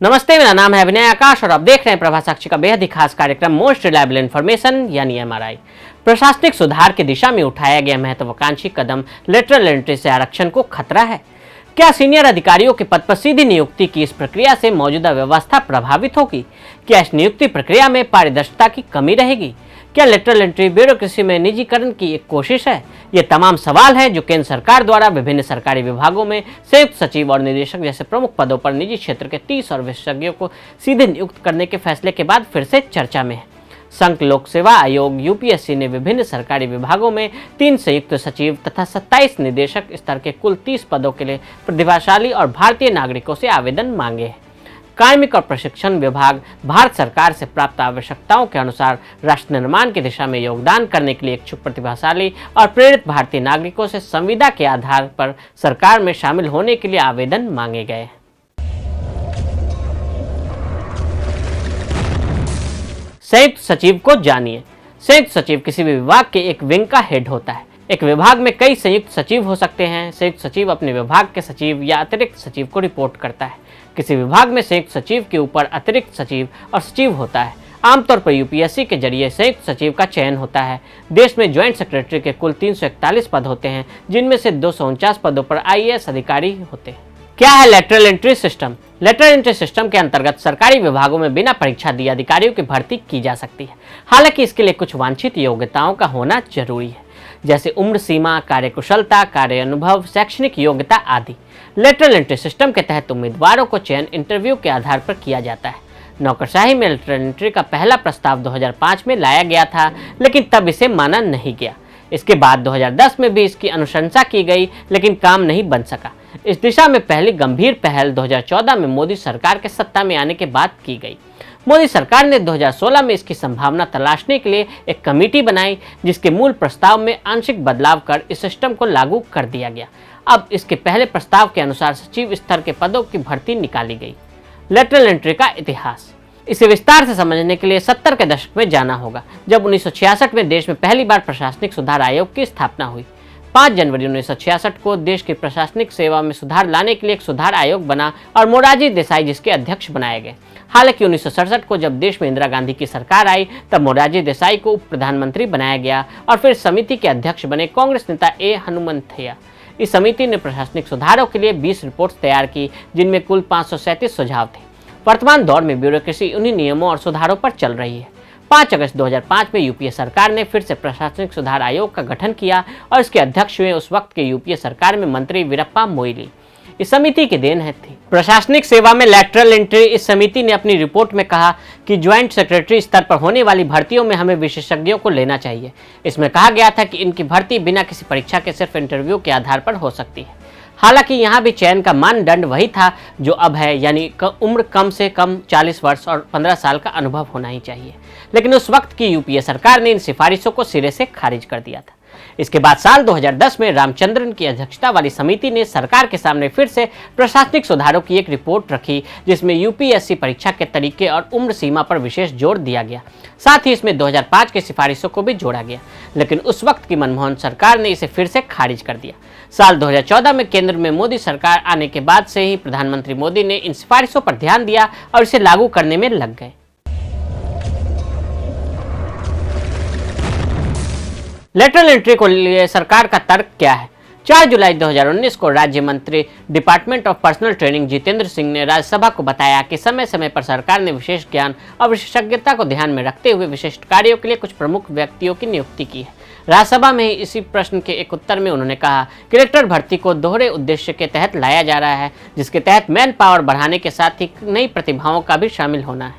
नमस्ते, मेरा नाम है विनय आकाश और आप देख रहे हैं प्रभा साक्षी का बेहद ही खास कार्यक्रम मोस्ट रिलायबल इन्फॉर्मेशन यानी एमआरआई। प्रशासनिक सुधार की दिशा में उठाया गया महत्वाकांक्षी कदम लेटरल एंट्री से आरक्षण को खतरा है। क्या सीनियर अधिकारियों के पद पर सीधी नियुक्ति की इस प्रक्रिया से मौजूदा व्यवस्था प्रभावित होगी? क्या इस नियुक्ति प्रक्रिया में पारदर्शिता की कमी रहेगी? क्या लेटरल एंट्री ब्यूरोक्रेसी में निजीकरण की एक कोशिश है? ये तमाम सवाल हैं जो केंद्र सरकार द्वारा विभिन्न सरकारी विभागों में संयुक्त सचिव और निदेशक जैसे प्रमुख पदों पर निजी क्षेत्र के 30 और विशेषज्ञों को सीधे नियुक्त करने के फैसले के बाद फिर से चर्चा में है। संघ लोक सेवा आयोग यूपीएससी ने विभिन्न सरकारी विभागों में 3 संयुक्त सचिव तथा 27 निदेशक स्तर के कुल 30 पदों के लिए प्रतिभाशाली और भारतीय नागरिकों से आवेदन मांगे हैं। कार्मिक और प्रशिक्षण विभाग भारत सरकार से प्राप्त आवश्यकताओं के अनुसार राष्ट्र निर्माण की दिशा में योगदान करने के लिए इच्छुक प्रतिभाशाली और प्रेरित भारतीय नागरिकों से संविदा के आधार पर सरकार में शामिल होने के लिए आवेदन मांगे गए। संयुक्त सचिव को जानिए। संयुक्त सचिव किसी भी विभाग के एक विंग का हेड होता है। एक विभाग में कई संयुक्त सचिव हो सकते हैं। संयुक्त सचिव अपने विभाग के सचिव या अतिरिक्त सचिव को रिपोर्ट करता है। किसी विभाग में संयुक्त सचिव के ऊपर अतिरिक्त सचिव और सचिव होता है। आमतौर पर यूपीएससी के जरिए संयुक्त सचिव का चयन होता है। देश में ज्वाइंट सेक्रेटरी के कुल 341 पद होते हैं, जिनमें से 249 पदों पर आईएएस अधिकारी होते हैं। क्या है lateral entry system? Lateral entry system के अंतर्गत सरकारी विभागों में बिना परीक्षा दिए अधिकारियों की भर्ती की जा सकती है। हालांकि इसके लिए कुछ वांछित योग्यताओं का होना जरूरी है, जैसे उम्र सीमा, कार्यकुशलता, कार्य अनुभव, शैक्षणिक योग्यता आदि। लेटरल एंट्री सिस्टम के तहत उम्मीदवारों को चयन इंटरव्यू के आधार पर किया जाता है। नौकरशाही में लेटरल एंट्री का पहला प्रस्ताव 2005 में लाया गया था, लेकिन तब इसे माना नहीं गया। इसके बाद 2010 में भी इसकी अनुशंसा की गई, लेकिन काम नहीं बन सका। इस दिशा में पहली गंभीर पहल 2014 में मोदी सरकार के सत्ता में आने के बाद की गई। मोदी सरकार ने 2016 में इसकी संभावना तलाशने के लिए एक कमेटी बनाई, जिसके मूल प्रस्ताव में आंशिक बदलाव कर इस सिस्टम को लागू कर दिया गया। अब इसके पहले प्रस्ताव के अनुसार सचिव स्तर के पदों की भर्ती निकाली गई। लेटरल एंट्री का इतिहास। इसे विस्तार से समझने के लिए 70 के दशक में जाना होगा, जब 1966 में देश में पहली बार प्रशासनिक सुधार आयोग की स्थापना हुई। 5 जनवरी 1966 को देश की प्रशासनिक सेवा में सुधार लाने के लिए एक सुधार आयोग बना और मोरारजी देसाई जिसके अध्यक्ष बनाए गए। हालांकि 1967 को जब देश में इंदिरा गांधी की सरकार आई, तब मोरारजी देसाई को उप प्रधानमंत्री बनाया गया और फिर समिति के अध्यक्ष बने कांग्रेस नेता ए हनुमंथैया। इस समिति ने प्रशासनिक सुधारों के लिए 20 रिपोर्ट्स तैयार की, जिनमें कुल 537 सुझाव थे। वर्तमान दौर में ब्यूरोक्रेसी उन्हीं नियमों और सुधारों पर चल रही है। 5 अगस्त 2005 में यूपीए सरकार ने फिर से प्रशासनिक सुधार आयोग का गठन किया और इसके अध्यक्ष हुए उस वक्त के यूपीए सरकार में मंत्री वीरप्पा मोइली। इस समिति की देन है थी प्रशासनिक सेवा में लेटरल एंट्री। इस समिति ने अपनी रिपोर्ट में कहा कि ज्वाइंट सेक्रेटरी स्तर पर होने वाली भर्तियों में हमें विशेषज्ञों को लेना चाहिए। इसमें कहा गया था कि इनकी भर्ती बिना किसी परीक्षा के सिर्फ इंटरव्यू के आधार पर हो सकती है। हालांकि यहाँ भी चयन का मानदंड वही था जो अब है, यानी उम्र कम से कम 40 वर्ष और 15 साल का अनुभव होना ही चाहिए। लेकिन उस वक्त की यूपीए सरकार ने इन सिफारिशों को सिरे से खारिज कर दिया था। इसके बाद साल 2010 में रामचंद्रन की अध्यक्षता वाली समिति ने सरकार के सामने फिर से प्रशासनिक सुधारों की एक रिपोर्ट रखी, जिसमें यूपीएससी परीक्षा के तरीके और उम्र सीमा पर विशेष जोर दिया गया। साथ ही इसमें 2005 की सिफारिशों को भी जोड़ा गया, लेकिन उस वक्त की मनमोहन सरकार ने इसे फिर से खारिज कर दिया। साल 2014 में केंद्र में मोदी सरकार आने के बाद से ही प्रधानमंत्री मोदी ने इन सिफारिशों पर ध्यान दिया और इसे लागू करने में लग गए। लेटरल एंट्री को लिए सरकार का तर्क क्या है? 4 जुलाई 2019 को राज्य मंत्री department of personal training Jitendra Singh ने राज्यसभा को बताया कि समय समय पर सरकार ने विशेष ज्ञान और विशेषज्ञता को ध्यान में रखते हुए विशिष्ट कार्यों के लिए कुछ प्रमुख व्यक्तियों की नियुक्ति की है। राज्यसभा में ही इसी प्रश्न के एक उत्तर में उन्होंने कहा, कलेक्टर भर्ती को दोहरे उद्देश्य के तहत लाया जा रहा है, जिसके तहत मैन पावर बढ़ाने के साथ ही नई प्रतिभाओं का भी शामिल होना है।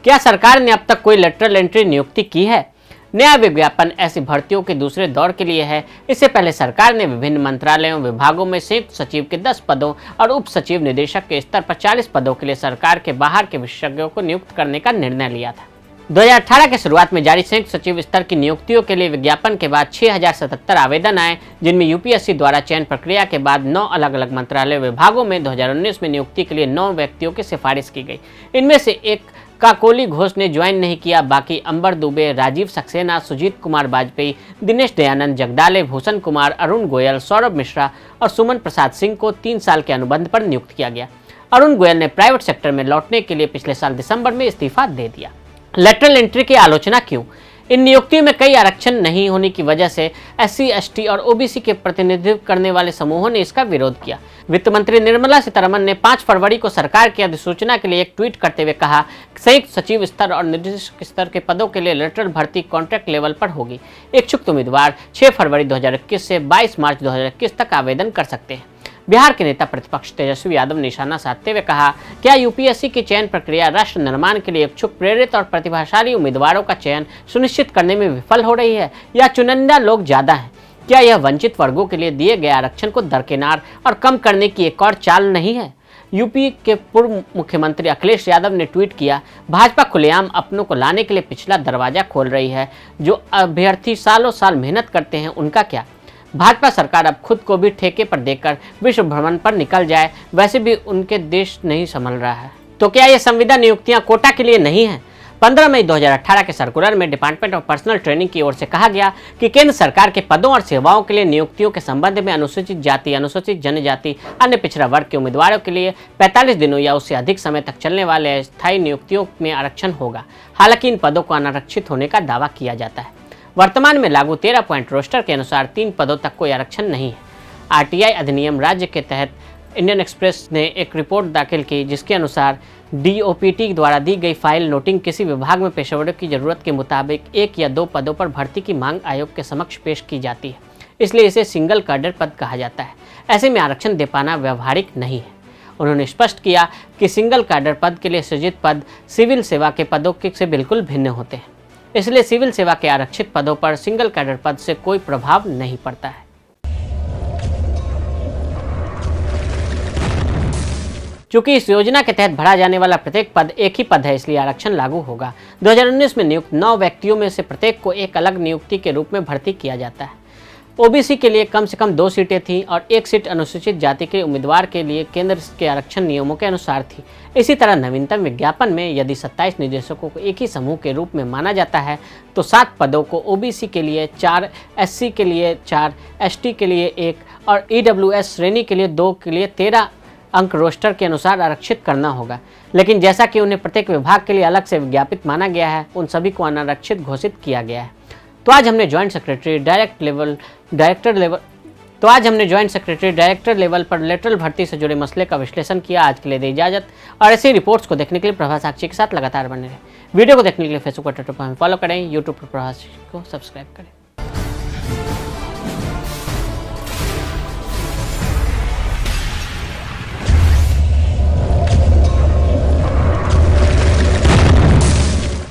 क्या सरकार ने अब तक कोई लेटरल एंट्री नियुक्ति की है? नया विज्ञापन ऐसी भर्तियों के दूसरे दौर के लिए है। इससे पहले सरकार ने विभिन्न मंत्रालयों विभागों में संयुक्त सचिव के 10 पदों और उप सचिव निदेशक के स्तर पर 40 पदों के लिए सरकार के बाहर के विशेषज्ञों को नियुक्त करने का निर्णय लिया था। 2018 के शुरुआत में जारी संयुक्त सचिव स्तर की नियुक्तियों के लिए विज्ञापन के बाद 6077 आवेदन आए, जिनमें यूपीएससी द्वारा चयन प्रक्रिया के बाद 9 अलग अलग मंत्रालय विभागों में 2019 में नियुक्ति के लिए 9 व्यक्तियों की सिफारिश की गई। इनमें से एक काकोली घोष ने ज्वाइन नहीं किया, बाकी अंबर दुबे, राजीव सक्सेना, सुजीत कुमार वाजपेयी, दिनेश दयानंद जगदाले, भूषण कुमार, अरुण गोयल, सौरभ मिश्रा और सुमन प्रसाद सिंह को 3 साल के अनुबंध पर नियुक्त किया गया। अरुण गोयल ने प्राइवेट सेक्टर में लौटने के लिए पिछले साल दिसंबर में इस्तीफा दे दिया। लेटरल एंट्री की आलोचना क्यों? इन नियुक्तियों में कई आरक्षण नहीं होने की वजह से SC, ST और OBC के प्रतिनिधित्व करने वाले समूहों ने इसका विरोध किया। वित्त मंत्री निर्मला सीतारमण ने 5 फरवरी को सरकार की अधिसूचना के लिए एक ट्वीट करते हुए कहा, संयुक्त सचिव स्तर और निदेशक स्तर के पदों के लिए लेटरल भर्ती कॉन्ट्रैक्ट लेवल पर होगी। इच्छुक उम्मीदवार 6 फरवरी 2021 से 22 मार्च 2021 तक आवेदन कर सकते हैं। बिहार के नेता प्रतिपक्ष तेजस्वी यादव ने निशाना साधते हुए कहा, क्या UPSC की चयन प्रक्रिया राष्ट्र निर्माण के लिए इच्छुक, प्रेरित और प्रतिभाशाली उम्मीदवारों का चयन सुनिश्चित करने में विफल हो रही है या चुनिंदा लोग ज्यादा हैं? क्या यह वंचित वर्गों के लिए दिए गए आरक्षण को दरकिनार और कम करने की एक और चाल नहीं है? यूपी के पूर्व मुख्यमंत्री अखिलेश यादव ने ट्वीट किया, भाजपा खुलेआम अपनों को लाने के लिए पिछला दरवाजा खोल रही है। जो अभ्यर्थी सालों साल मेहनत करते हैं उनका क्या? भाजपा सरकार अब खुद को भी ठेके पर देकर विश्व भ्रमण पर निकल जाए, वैसे भी उनके देश नहीं संभल रहा है। तो क्या ये संविदा नियुक्तियां कोटा के लिए नहीं है? 15 मई 2018 के सर्कुलर में डिपार्टमेंट ऑफ पर्सनल ट्रेनिंग की ओर से कहा गया कि केंद्र सरकार के पदों और सेवाओं के लिए नियुक्तियों के संबंध में अनुसूचित जाति, अनुसूचित जनजाति, अन्य पिछड़ा वर्ग के उम्मीदवारों के लिए 45 दिनों या उससे अधिक समय तक चलने वाले स्थायी नियुक्तियों में आरक्षण होगा। हालांकि इन पदों को अनारक्षित होने का दावा किया जाता है। वर्तमान में लागू 13 पॉइंट रोस्टर के अनुसार 3 पदों तक कोई आरक्षण नहीं है। RTI अधिनियम राज्य के तहत इंडियन एक्सप्रेस ने एक रिपोर्ट दाखिल की, जिसके अनुसार DOPT द्वारा दी गई फाइल नोटिंग किसी विभाग में पेशेवरों की जरूरत के मुताबिक 1 या 2 पदों पर भर्ती की मांग आयोग के समक्ष पेश की जाती है, इसलिए इसे सिंगल कैडर पद कहा जाता है। ऐसे में आरक्षण दे पाना व्यवहारिक नहीं है। उन्होंने स्पष्ट किया कि सिंगल कैडर पद के लिए सृजित पद सिविल सेवा के पदों से बिल्कुल भिन्न होते हैं, इसलिए सिविल सेवा के आरक्षित पदों पर सिंगल कैडर पद से कोई प्रभाव नहीं पड़ता है। चूंकि इस योजना के तहत भरा जाने वाला प्रत्येक पद एक ही पद है, इसलिए आरक्षण लागू होगा। 2019 में नियुक्त 9 व्यक्तियों में से प्रत्येक को एक अलग नियुक्ति के रूप में भर्ती किया जाता है। OBC के लिए कम से कम 2 सीटें थीं और 1 सीट अनुसूचित जाति के उम्मीदवार के लिए केंद्र के आरक्षण नियमों के अनुसार थी। इसी तरह नवीनतम विज्ञापन में यदि 27 निदेशकों को एक ही समूह के रूप में माना जाता है तो 7 पदों को OBC के लिए 4, SC के लिए 4, ST के लिए 1 और EWS श्रेणी के लिए 2 के लिए 13 अंक रोस्टर के अनुसार आरक्षित करना होगा। लेकिन जैसा कि उन्हें प्रत्येक विभाग के लिए अलग से विज्ञापित माना गया है, उन सभी को अनारक्षित घोषित किया गया है। तो आज हमने ज्वाइंट सेक्रेटरी डायरेक्टर लेवल पर लेटरल भर्ती से जुड़े मसले का विश्लेषण किया। आज के लिए दी इजाजत, और ऐसी रिपोर्ट्स को देखने के लिए प्रभास साक्षी के साथ लगातार बने रहे। वीडियो को देखने के लिए फेसबुक और ट्विटर पर हमें फॉलो करें, यूट्यूब पर प्रभास साक्षी को सब्सक्राइब करें।